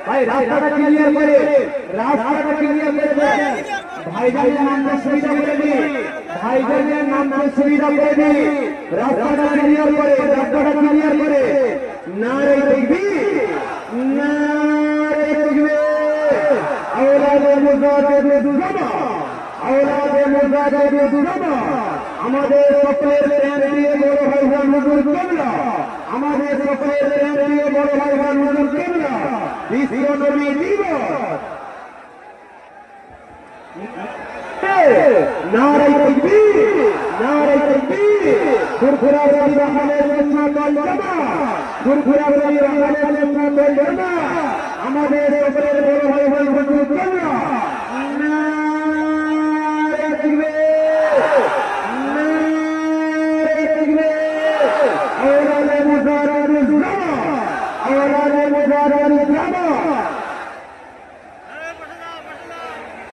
भाई रास्ता क्लियर करे रास्ता क्लियर करे भाईजान नाम से सुविधा करे दी भाईजान नाम से सुविधा करे दी रास्ता क्लियर करे नारे तकबीर नारे तकबीर औलादे मुजाहिद दुज़मा औलादे मुजाहिद दुज़मा আমাদের সকলের ধ্যান দিয়ে বড় ভাইজান হুজুর কিবলা আমাদের সকলের ধ্যান দিয়ে বড় ভাইজান হুজুর কিবলা বিশ্ব নবী দিবস নারে তাকবীর ফুরফুরা বলি রহমানের সুন্নাত ওয়াল জামাত ফুরফুরা বলি রহমানের সুন্নাত ওয়াল জামাত আমাদের সকলের বড় ভাইজান হুজুর কিবলা নারে তাকবীর औलादे मुजाहिद दुज़मा